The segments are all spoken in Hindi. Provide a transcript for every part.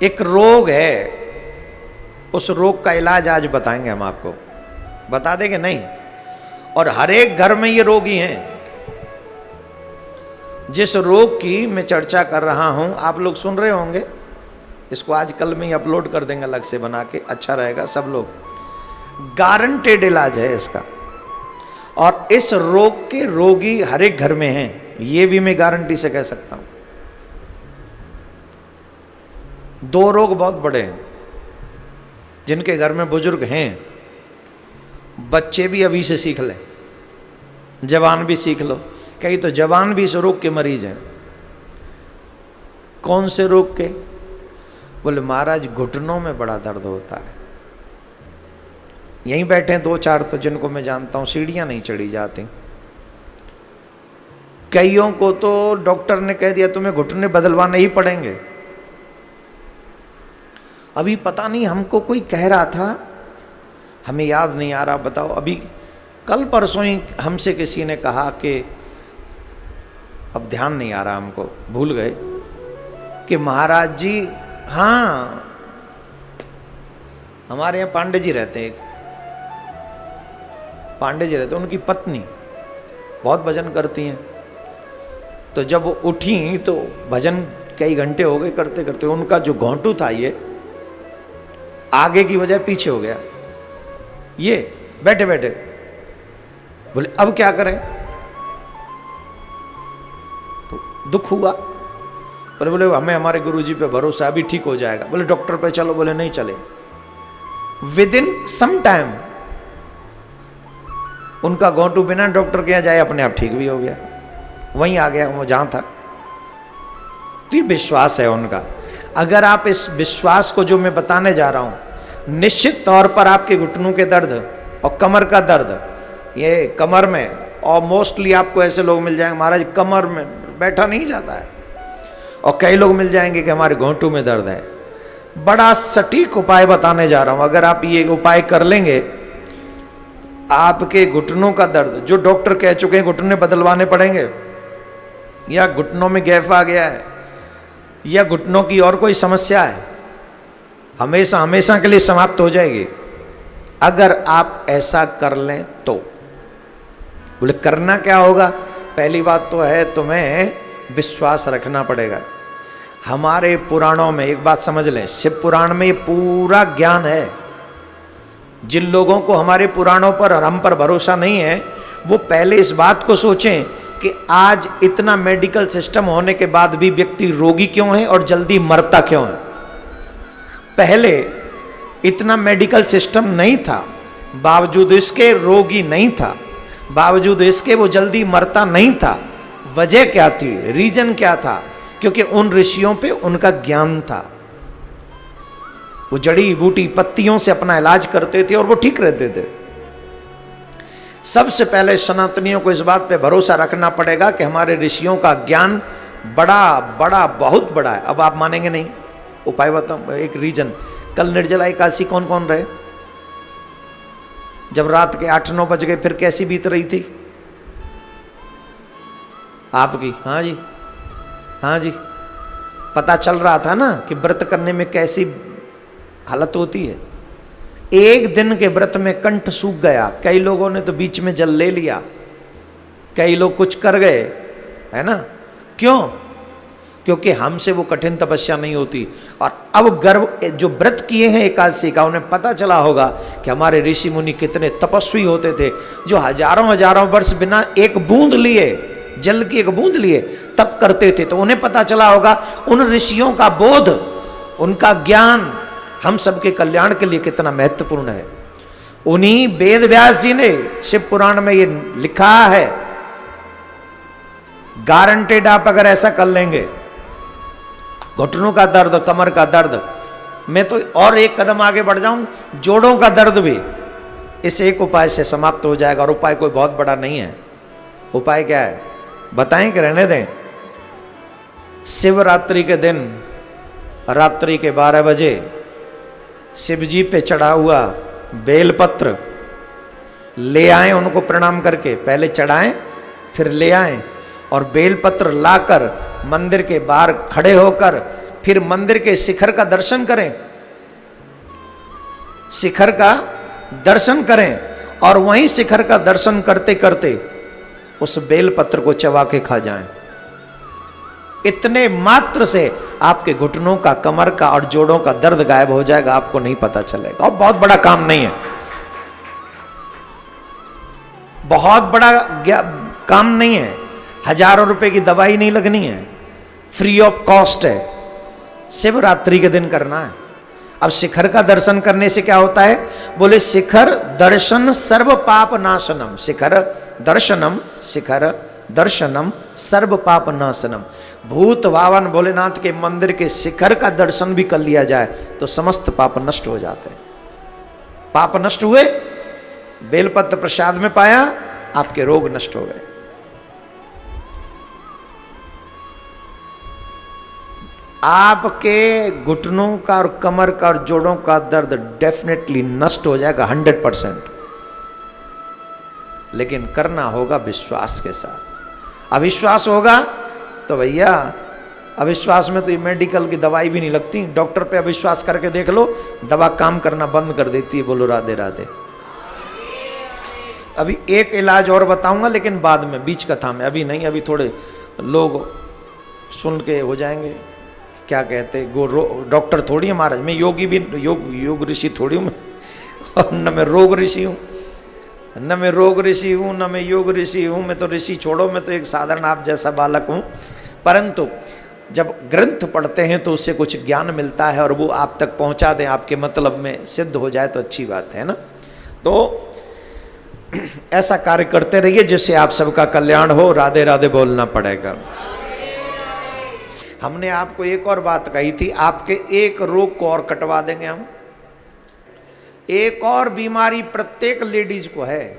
एक रोग है, उस रोग का इलाज आज बताएंगे हम आपको। बता देंगे नहीं? और हर एक घर में ये रोगी हैं। जिस रोग की मैं चर्चा कर रहा हूं आप लोग सुन रहे होंगे, इसको आज कल में ही अपलोड कर देंगे अलग से बना के, अच्छा रहेगा। सब लोग गारंटेड इलाज है इसका, और इस रोग के रोगी हर एक घर में हैं, ये भी मैं गारंटी से कह सकता हूं। दो रोग बहुत बड़े हैं जिनके घर में बुजुर्ग हैं, बच्चे भी अभी से सीख लें, जवान भी सीख लो। कई तो जवान भी इस रोग के मरीज हैं। कौन से रोग के? बोले महाराज घुटनों में बड़ा दर्द होता है। यहीं बैठे हैं दो चार तो जिनको मैं जानता हूं, सीढ़ियां नहीं चढ़ी जाती। कईयों को तो डॉक्टर ने कह दिया तुम्हें घुटने बदलवाने ही पड़ेंगे। अभी पता नहीं हमको कोई कह रहा था, हमें याद नहीं आ रहा, बताओ। अभी कल परसों ही हमसे किसी ने कहा कि, अब ध्यान नहीं आ रहा हमको, भूल गए, कि महाराज जी, हाँ हमारे यहाँ पांडे जी रहते हैं, एक पांडे जी रहते हैं, उनकी पत्नी बहुत भजन करती हैं। तो जब वो उठी तो भजन कई घंटे हो गए करते करते, उनका जो घोंटू था ये आगे की बजाय पीछे हो गया, ये बैठे बैठे। बोले अब क्या करें? तो दुख हुआ। बोले हमें हमारे गुरुजी पे भरोसा, अभी ठीक हो जाएगा। बोले डॉक्टर पे चलो, बोले नहीं चले। विद इन सम टाइम उनका घोंटू बिना डॉक्टर के यहाँ जाए अपने आप ठीक भी हो गया, वहीं आ गया वो जहां था। तो ये विश्वास है उनका। अगर आप इस विश्वास को जो मैं बताने जा रहा हूं, निश्चित तौर पर आपके घुटनों के दर्द और कमर का दर्द, ये कमर में, और मोस्टली आपको ऐसे लोग मिल जाएंगे महाराज कमर में बैठा नहीं जाता है, और कई लोग मिल जाएंगे कि हमारे घोंटू में दर्द है। बड़ा सटीक उपाय बताने जा रहा हूं। अगर आप ये उपाय कर लेंगे, आपके घुटनों का दर्द, जो डॉक्टर कह चुके हैं घुटने बदलवाने पड़ेंगे, या घुटनों में गैप आ गया है, या घुटनों की और कोई समस्या है, हमेशा हमेशा के लिए समाप्त हो जाएगी अगर आप ऐसा कर लें तो। बोले करना क्या होगा? पहली बात तो है तुम्हें विश्वास रखना पड़ेगा। हमारे पुराणों में एक बात समझ लें, शिव पुराण में ये पूरा ज्ञान है। जिन लोगों को हमारे पुराणों पर और हम पर भरोसा नहीं है, वो पहले इस बात को सोचें कि आज इतना मेडिकल सिस्टम होने के बाद भी व्यक्ति रोगी क्यों है और जल्दी मरता क्यों है। पहले इतना मेडिकल सिस्टम नहीं था, बावजूद इसके रोगी नहीं था, बावजूद इसके वो जल्दी मरता नहीं था। वजह क्या थी? रीजन क्या था? क्योंकि उन ऋषियों पे उनका ज्ञान था। वो जड़ी बूटी पत्तियों से अपना इलाज करते थे और वो ठीक रहते थे। सबसे पहले सनातनियों को इस बात पे भरोसा रखना पड़ेगा कि हमारे ऋषियों का ज्ञान बड़ा बड़ा बहुत बड़ा है। अब आप मानेंगे नहीं, उपाय बताऊं। एक रीजन, कल निर्जला एकादशी कौन कौन रहे? जब रात के 8-9 बज गए, फिर कैसी बीत रही थी आपकी? हाँ जी, हाँ जी, पता चल रहा था ना कि व्रत करने में कैसी हालत होती है। एक दिन के व्रत में कंठ सूख गया, कई लोगों ने तो बीच में जल ले लिया, कई लोग कुछ कर गए, है ना? क्यों? क्योंकि हमसे वो कठिन तपस्या नहीं होती। और अब गर्व जो व्रत किए हैं एकादशी का, उन्हें पता चला होगा कि हमारे ऋषि मुनि कितने तपस्वी होते थे, जो हजारों हजारों वर्ष बिना एक बूंद लिए, जल की एक बूंद लिए तप करते थे। तो उन्हें पता चला होगा उन ऋषियों का बोध, उनका ज्ञान हम सबके कल्याण के लिए कितना महत्वपूर्ण है। उन्हीं वेद व्यास जी ने शिव पुराण में ये लिखा है, गारंटेड आप अगर ऐसा कर लेंगे, घुटनों का दर्द, कमर का दर्द, मैं तो और एक कदम आगे बढ़ जाऊं, जोड़ों का दर्द भी इस एक उपाय से समाप्त हो जाएगा। और उपाय कोई बहुत बड़ा नहीं है। उपाय क्या है बताएं कि रहने दें? शिवरात्रि के दिन रात्रि के 12 बजे शिव जी पे चढ़ा हुआ बेलपत्र ले आए, उनको प्रणाम करके पहले चढ़ाएं फिर ले आएं, और बेलपत्र लाकर मंदिर के बाहर खड़े होकर फिर मंदिर के शिखर का दर्शन करें, शिखर का दर्शन करें और वहीं शिखर का दर्शन करते करते उस बेलपत्र को चबा के खा जाएं। इतने मात्र से आपके घुटनों का, कमर का और जोड़ों का दर्द गायब हो जाएगा, आपको नहीं पता चलेगा। और बहुत बड़ा काम नहीं है, बहुत बड़ा काम नहीं है, हजारों रुपए की दवाई नहीं लगनी है, फ्री ऑफ कॉस्ट है, शिवरात्रि के दिन करना है। अब शिखर का दर्शन करने से क्या होता है? बोले शिखर दर्शन सर्व पाप नाशनम। शिखर दर्शनम, शिखर दर्शनम सर्व पाप नाशनम। भूत भावन भोलेनाथ के मंदिर के शिखर का दर्शन भी कर लिया जाए तो समस्त पाप नष्ट हो जाते हैं। पाप नष्ट हुए, बेलपत्र प्रसाद में पाया, आपके रोग नष्ट हो गए। आपके घुटनों का और कमर का और जोड़ों का दर्द डेफिनेटली नष्ट हो जाएगा 100%। लेकिन करना होगा विश्वास के साथ। अविश्वास होगा तो भैया, अविश्वास में तो ये मेडिकल की दवाई भी नहीं लगती। डॉक्टर पे अविश्वास करके देख लो, दवा काम करना बंद कर देती है। बोलो राधे राधे। अभी एक इलाज और बताऊंगा, लेकिन बाद में, बीच कथा में, अभी नहीं। अभी थोड़े लोग सुन के हो जाएंगे, क्या कहते हैं, डॉक्टर थोड़ी है महाराज, मैं योगी भी, योग ऋषि थोड़ी हूँ और न मैं रोग ऋषि हूँ, न मैं रोग ऋषि हूँ, न मैं योग ऋषि हूँ। मैं तो ऋषि छोड़ो, मैं तो एक साधारण आप जैसा बालक हूँ। परंतु जब ग्रंथ पढ़ते हैं तो उससे कुछ ज्ञान मिलता है और वो आप तक पहुँचा दें, आपके मतलब में सिद्ध हो जाए तो अच्छी बात है ना। तो ऐसा कार्य करते रहिए जिससे आप सबका कल्याण हो। राधे राधे बोलना पड़ेगा। हमने आपको एक और बात कही थी, आपके एक रोग को और कटवा देंगे हम। एक और बीमारी प्रत्येक लेडीज को है,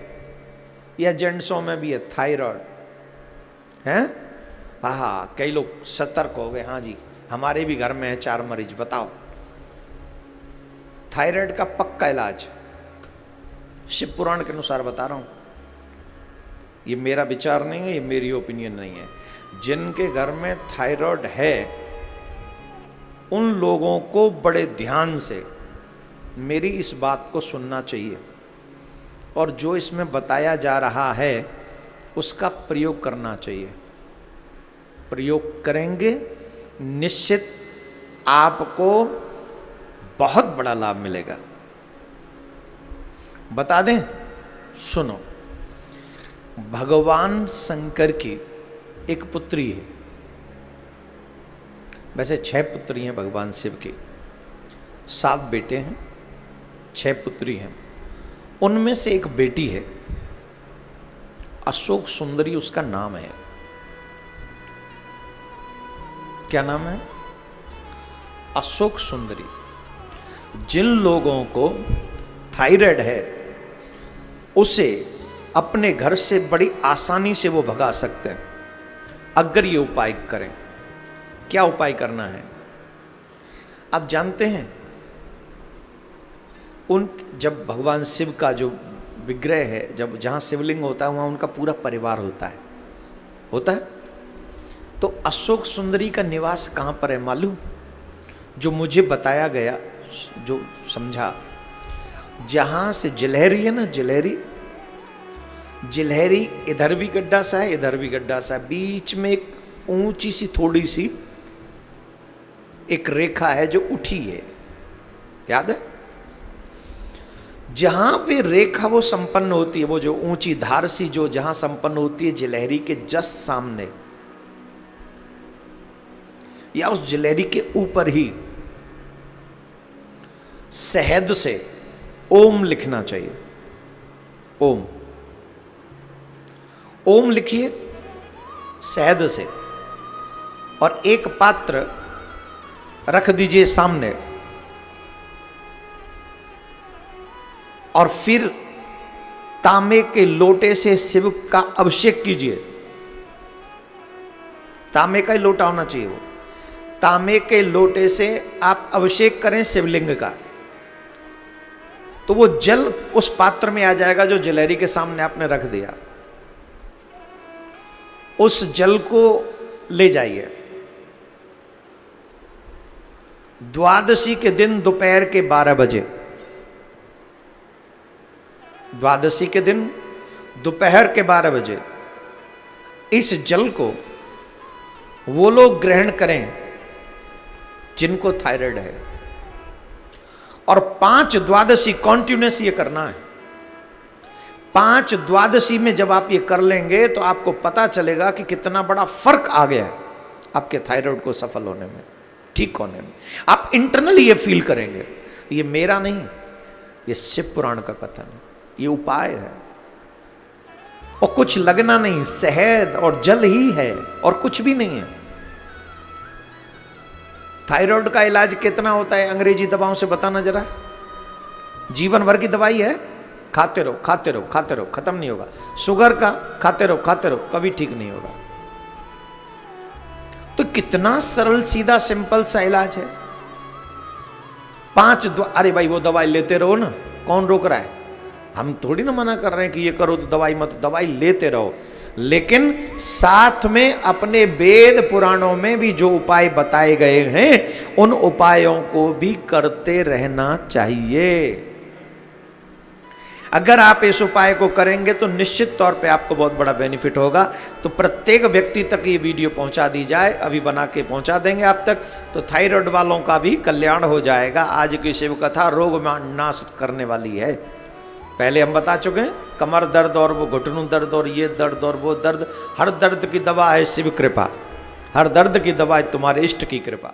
या जेंट्सों में भी है, थायराइड है। हाँ, कई लोग सतर्क हो गए। हाँ जी, हमारे भी घर में है 4 मरीज। बताओ, थायराइड का पक्का इलाज शिव पुराण के अनुसार बता रहा हूं। ये मेरा विचार नहीं है, ये मेरी ओपिनियन नहीं है। जिनके घर में थायराइड है उन लोगों को बड़े ध्यान से मेरी इस बात को सुनना चाहिए और जो इसमें बताया जा रहा है उसका प्रयोग करना चाहिए। प्रयोग करेंगे, निश्चित आपको बहुत बड़ा लाभ मिलेगा। बता दें, सुनो। भगवान शंकर की एक पुत्री है, वैसे 6 पुत्री हैं भगवान शिव की, 7 बेटे हैं, 6 पुत्री हैं। उनमें से एक बेटी है, अशोक सुंदरी उसका नाम है। क्या नाम है? अशोक सुंदरी। जिन लोगों को थायराइड है उसे अपने घर से बड़ी आसानी से वो भगा सकते हैं अगर ये उपाय करें। क्या उपाय करना है आप जानते हैं? जब भगवान शिव का जो विग्रह है, जब जहाँ शिवलिंग होता है वहाँ उनका पूरा परिवार होता है। तो अशोक सुंदरी का निवास कहाँ पर है मालूम? जो मुझे बताया गया, जो समझा, जहाँ से जिलहरी है ना, जिलहरी इधर भी गड्ढा सा है, इधर भी गड्ढा सा है, बीच में एक ऊंची सी थोड़ी सी एक रेखा है जो उठी है, याद है? जहां पे रेखा वो संपन्न होती है, वो जो ऊंची धार सी जो जहां संपन्न होती है जिलहरी के जस्ट सामने या उस जिलहरी के ऊपर ही शहद से ओम लिखना चाहिए। ओम लिखिए शहद से और एक पात्र रख दीजिए सामने और फिर तांबे के लोटे से शिव का अभिषेक कीजिए। तांबे का ही लोटा होना चाहिए, वो तांबे के लोटे से आप अभिषेक करें शिवलिंग का, तो वो जल उस पात्र में आ जाएगा जो जिलहरी के सामने आपने रख दिया। उस जल को ले जाइए द्वादशी के दिन दोपहर के 12 बजे, द्वादशी के दिन दोपहर के 12 बजे इस जल को वो लोग ग्रहण करें जिनको थायराइड है, और 5 द्वादशी कॉन्टिन्यूस ये करना है। 5 द्वादशी में जब आप ये कर लेंगे तो आपको पता चलेगा कि कितना बड़ा फर्क आ गया है आपके थायराइड को सफल होने में, ठीक होने में। आप इंटरनली ये फील करेंगे, ये मेरा नहीं, ये शिव पुराण का कथन है, ये उपाय है, और कुछ लगना नहीं, शहद और जल ही है और कुछ भी नहीं है। थायराइड का इलाज कितना होता है अंग्रेजी दवाओं से बताना जरा। जीवन भर की दवाई है, खाते रहो खाते रहो खाते रहो, खत्म नहीं होगा। शुगर का खाते रहो, कभी ठीक नहीं होगा। तो कितना सरल सीधा सिंपल सा इलाज है। 5 अरे भाई वो दवाई लेते रहो ना, कौन रोक रहा है? हम थोड़ी ना मना कर रहे हैं कि ये करो तो दवाई मत, दवाई लेते रहो, लेकिन साथ में अपने वेद पुराणों में भी जो उपाय बताए गए हैं उन उपायों को भी करते रहना चाहिए। अगर आप इस उपाय को करेंगे तो निश्चित तौर पे आपको बहुत बड़ा बेनिफिट होगा। तो प्रत्येक व्यक्ति तक ये वीडियो पहुंचा दी जाए, अभी बना के पहुंचा देंगे आप तक, तो थायराइड वालों का भी कल्याण हो जाएगा। आज की शिव कथा रोग नाश करने वाली है। पहले हम बता चुके हैं, कमर दर्द और वो घुटनों दर्द और ये दर्द और वो दर्द, हर दर्द की दवा है शिव कृपा, हर दर्द की दवा है तुम्हारे इष्ट की कृपा।